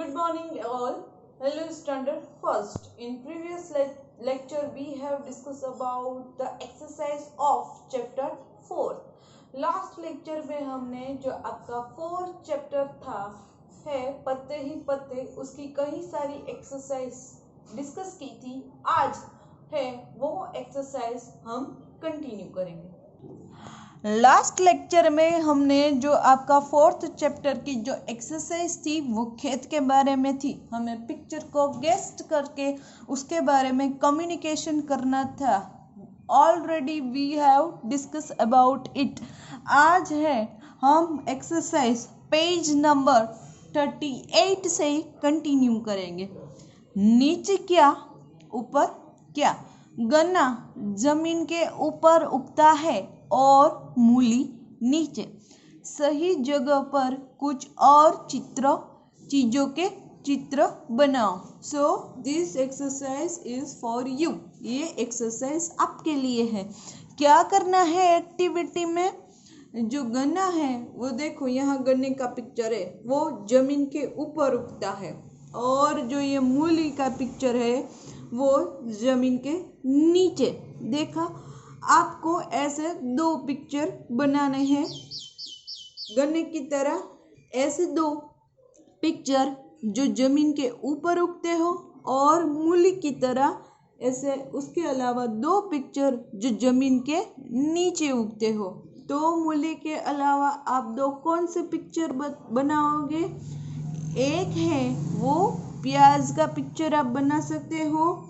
Good morning all. Hello standard first. In previous lecture we have discussed about the exercise of chapter 4. Last lecture में हमने जो आपका 4 chapter था है पत्ते ही पत्ते, उसकी कई सारी एक्सरसाइज डिस्कस की थी। आज है वो एक्सरसाइज हम कंटिन्यू करेंगे। लास्ट लेक्चर में हमने जो आपका 4th चैप्टर की जो एक्सरसाइज थी वो खेत के बारे में थी। हमें पिक्चर को गेस्ट करके उसके बारे में कम्युनिकेशन करना था। Already we have discuss about it. आज है हम एक्सरसाइज पेज नंबर 38 से कंटिन्यू करेंगे। नीचे क्या ऊपर क्या, गन्ना जमीन के ऊपर उगता है और मूली नीचे। सही जगह पर कुछ और चीजों के चित्र बनाओ। So this exercise is for you. ये एक्सरसाइज आपके लिए है। क्या करना है एक्टिविटी में? जो गन्ना है वो देखो, यहाँ गन्ने का पिक्चर है, वो जमीन के ऊपर उगता है, और जो ये मूली का पिक्चर है वो जमीन के नीचे। देखा, आपको ऐसे 2 पिक्चर बनाने हैं गन्ने की तरह। ऐसे 2 पिक्चर जो जमीन के ऊपर उगते हो और मूली की तरह ऐसे, उसके अलावा 2 पिक्चर जो जमीन के नीचे उगते हो। तो मूली के अलावा आप 2 कौन से पिक्चर बनाओगे? एक है वो प्याज का पिक्चर आप बना सकते हो,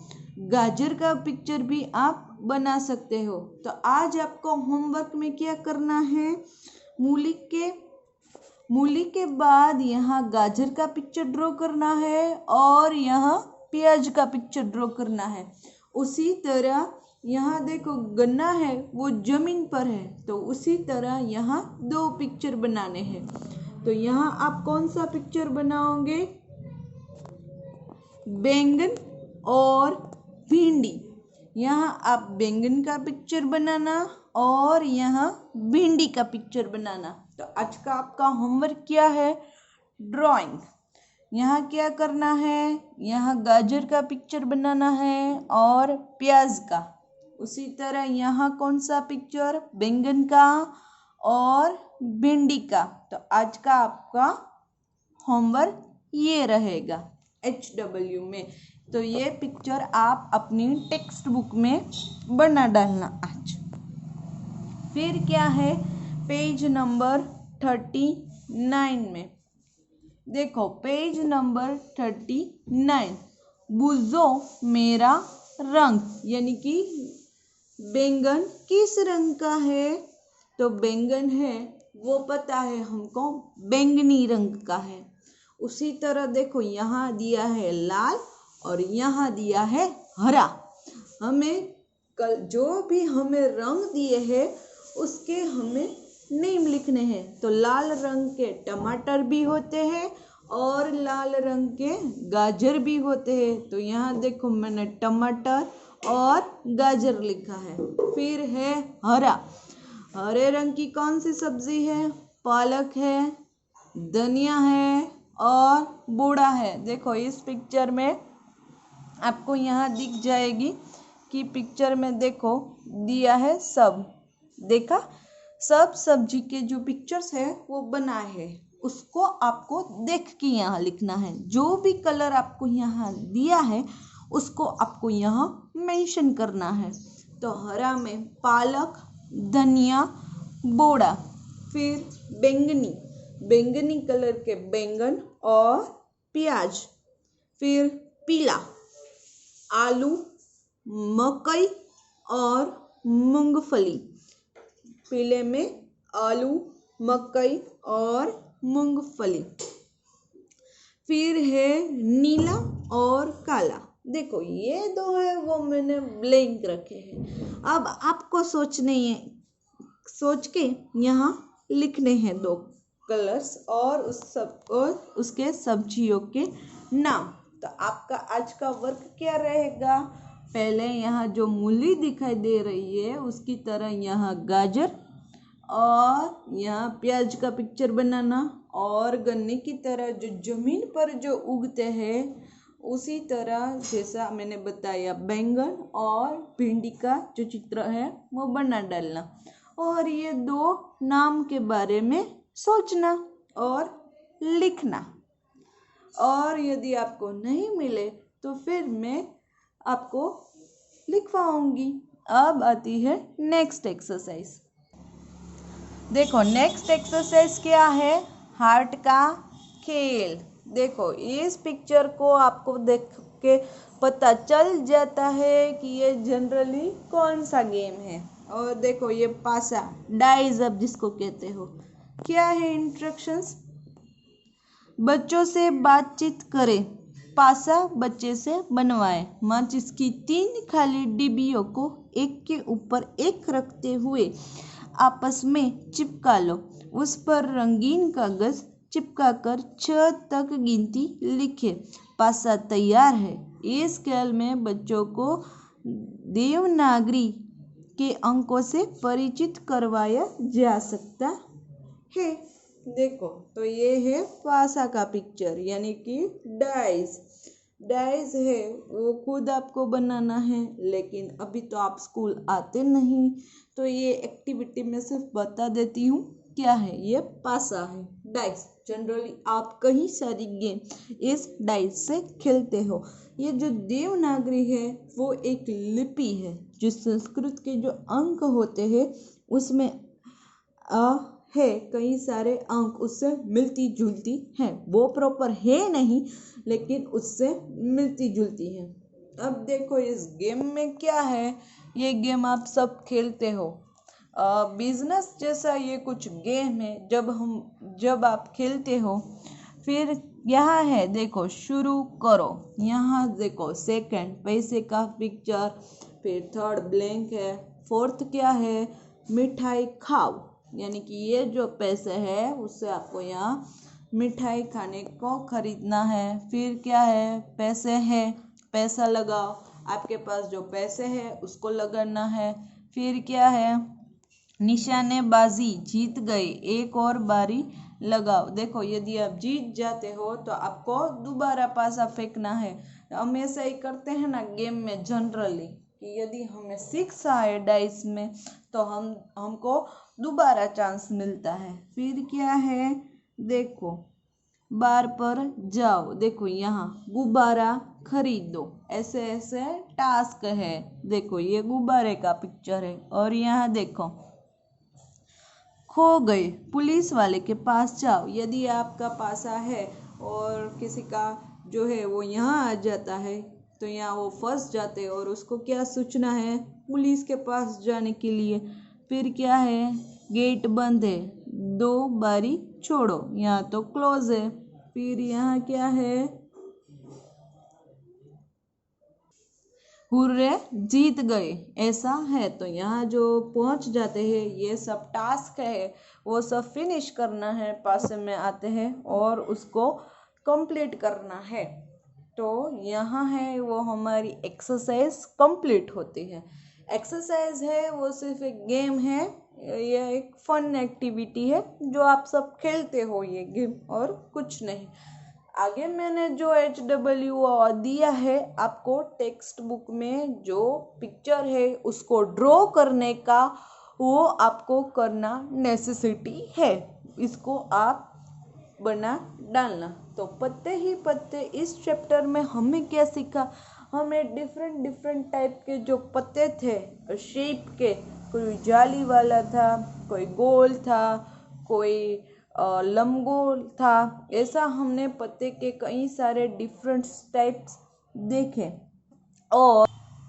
गाजर का पिक्चर भी आप बना सकते हो। तो आज आपको होमवर्क में क्या करना है? मूली के बाद यहाँ गाजर का पिक्चर ड्रॉ करना है और यहाँ प्याज का पिक्चर ड्रॉ करना है। उसी तरह यहाँ देखो गन्ना है वो जमीन पर है, तो उसी तरह यहाँ 2 पिक्चर बनाने हैं। तो यहाँ आप कौन सा पिक्चर बनाओगे? बैंगन और भिंडी। यहाँ आप बैंगन का पिक्चर बनाना और यहाँ भिंडी का पिक्चर बनाना। तो आज का आपका होमवर्क क्या है? ड्राइंग। यहाँ क्या करना है? यहाँ गाजर का पिक्चर बनाना है और प्याज का। उसी तरह यहाँ कौन सा पिक्चर? बैंगन का और भिंडी का। तो आज का आपका होमवर्क ये रहेगा HW में। तो ये पिक्चर आप अपनी टेक्स्ट बुक में बना डालना आज। फिर क्या है पेज नंबर 39 में? देखो पेज नंबर 39, बुझो मेरा रंग, यानी कि बैंगन किस रंग का है? तो बैंगन है वो पता है हमको बैंगनी रंग का है। उसी तरह देखो यहाँ दिया है लाल और यहाँ दिया है हरा। हमें कल जो भी हमें रंग दिए हैं उसके हमें नेम लिखने हैं। तो लाल रंग के टमाटर भी होते हैं और लाल रंग के गाजर भी होते हैं। तो यहाँ देखो मैंने टमाटर और गाजर लिखा है। फिर है हरा। हरे रंग की कौन सी सब्जी है? पालक है, धनिया है और बूढ़ा है। देखो इस पिक्चर में आपको यहाँ दिख जाएगी कि पिक्चर में देखो दिया है सब। देखा, सब सब्जी के जो पिक्चर्स है वो बनाए हैं, उसको आपको देख के यहाँ लिखना है। जो भी कलर आपको यहाँ दिया है उसको आपको यहाँ मेंशन करना है। तो हरा में पालक, धनिया, बोड़ा। फिर बैंगनी कलर के बैंगन और प्याज। फिर पीला आलू, मकई और मूंगफली। पीले में आलू, मकई और मूंगफली। फिर है नीला और काला। देखो ये 2 है वो मैंने ब्लैंक रखे हैं। अब आपको सोच के यहाँ लिखने हैं 2 कलर्स और उसके सब्जियों के नाम। तो आपका आज का वर्क क्या रहेगा? पहले यहाँ जो मूली दिखाई दे रही है उसकी तरह यहाँ गाजर, और यहाँ प्याज का पिक्चर बनाना, और गन्ने की तरह जो जमीन पर जो उगते हैं उसी तरह जैसा मैंने बताया बैंगन और भिंडी का जो चित्र है वो बना डालना, और ये दो नाम के बारे में सोचना और लिखना। और यदि आपको नहीं मिले तो फिर मैं आपको लिखवाऊंगी। अब आती है नेक्स्ट एक्सरसाइज। देखो नेक्स्ट एक्सरसाइज क्या है, हार्ट का खेल। देखो इस पिक्चर को आपको देख के पता चल जाता है कि ये जनरली कौन सा गेम है। और देखो ये पासा डाइज अब जिसको कहते हो, क्या है इंस्ट्रक्शंस, बच्चों से बातचीत करें, पासा बच्चे से बनवाए, माचिस की 3 खाली डिब्बियों को एक के ऊपर एक रखते हुए आपस में चिपका लो, उस पर रंगीन कागज चिपकाकर 6 तक गिनती लिखे, पासा तैयार है। इस खेल में बच्चों को देवनागरी के अंकों से परिचित करवाया जा सकता है। देखो तो ये है पासा का पिक्चर, यानी कि डाइस। डाइस है वो खुद आपको बनाना है, लेकिन अभी तो आप स्कूल आते नहीं, तो ये एक्टिविटी में सिर्फ बता देती हूँ क्या है। ये पासा है, डाइस। जनरली आप कई सारी गेम इस डाइस से खेलते हो। ये जो देवनागरी है वो एक लिपि है, जो संस्कृत के जो अंक होते हैं उसमें है कई सारे अंक उससे मिलती जुलती हैं। वो प्रॉपर है नहीं, लेकिन उससे मिलती जुलती है। अब देखो इस गेम में क्या है, ये गेम आप सब खेलते हो। बिजनेस जैसा ये कुछ गेम है जब आप खेलते हो। फिर यहाँ है देखो शुरू करो, यहाँ देखो सेकंड पैसे का पिक्चर, फिर थर्ड ब्लैंक है, फोर्थ क्या है मिठाई खाओ, यानी कि ये जो पैसे है उससे आपको यहाँ मिठाई खाने को खरीदना है। फिर क्या है पैसे है, पैसा लगाओ, आपके पास जो पैसे है उसको लगाना है। फिर क्या है निशानेबाजी, जीत गए, एक और बारी लगाओ। देखो यदि आप जीत जाते हो तो आपको दोबारा पासा फेंकना है। हम ऐसा ही करते हैं ना गेम में जनरली, कि यदि हमें 6 आए डाइस में तो हमको दोबारा चांस मिलता है। फिर क्या है देखो बार पर जाओ, देखो यहाँ गुब्बारा खरीदो, ऐसे ऐसे टास्क है। देखो ये गुब्बारे का पिक्चर है। और यहाँ देखो खो गए, पुलिस वाले के पास जाओ। यदि आपका पासा है और किसी का जो है वो यहाँ आ जाता है तो यहाँ वो फंस जाते हैं और उसको क्या सूचना है पुलिस के पास जाने के लिए। फिर क्या है गेट बंद है, 2 बारी छोड़ो, यहाँ तो क्लोज है। फिर यहाँ क्या है हुर्रे जीत गए, ऐसा है। तो यहाँ जो पहुँच जाते हैं ये सब टास्क है वो सब फिनिश करना है, पासे में आते हैं और उसको कंप्लीट करना है। तो यहाँ है वो हमारी एक्सरसाइज कंप्लीट होती है। एक्सरसाइज है वो सिर्फ एक गेम है, ये एक फन एक्टिविटी है जो आप सब खेलते हो ये गेम, और कुछ नहीं। आगे मैंने जो HW दिया है आपको टेक्स्ट बुक में, जो पिक्चर है उसको ड्रॉ करने का वो आपको करना नेसेसिटी है, इसको आप बना डालना। तो पत्ते ही पत्ते इस चैप्टर में हमें क्या सीखा, हमें डिफरेंट टाइप के जो पत्ते थे शेप के, कोई जाली वाला था, कोई गोल था, कोई लंबगोल था, ऐसा हमने पत्ते के कई सारे डिफरेंट टाइप्स देखे।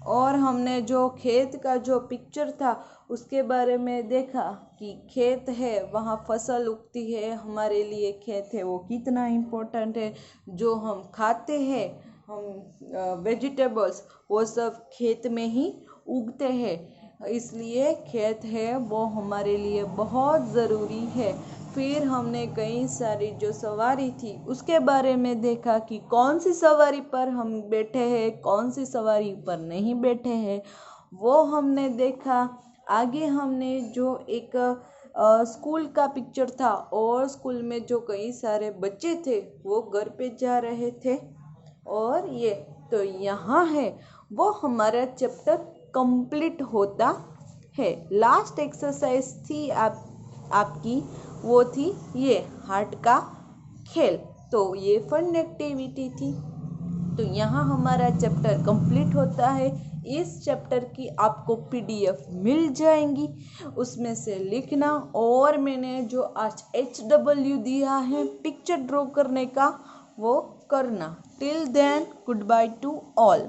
और हमने जो खेत का जो पिक्चर था उसके बारे में देखा कि खेत है वहाँ फसल उगती है, हमारे लिए खेत है वो कितना इम्पोर्टेंट है। जो हम खाते हैं हम वेजिटेबल्स वो सब खेत में ही उगते हैं, इसलिए खेत है वो हमारे लिए बहुत ज़रूरी है। फिर हमने कई सारी जो सवारी थी उसके बारे में देखा कि कौन सी सवारी पर हम बैठे हैं, कौन सी सवारी पर नहीं बैठे हैं, वो हमने देखा। आगे हमने जो एक स्कूल का पिक्चर था और स्कूल में जो कई सारे बच्चे थे वो घर पे जा रहे थे। और ये तो यहाँ है वो हमारा चैप्टर कंप्लीट होता है। लास्ट एक्सरसाइज थी आपकी, वो थी ये हार्ट का खेल। तो ये फन एक्टिविटी थी। तो यहाँ हमारा चैप्टर कंप्लीट होता है। इस चैप्टर की आपको पीडीएफ मिल जाएंगी, उसमें से लिखना। और मैंने जो आज HW दिया है पिक्चर ड्रॉ करने का वो करना। Till then good bye to all.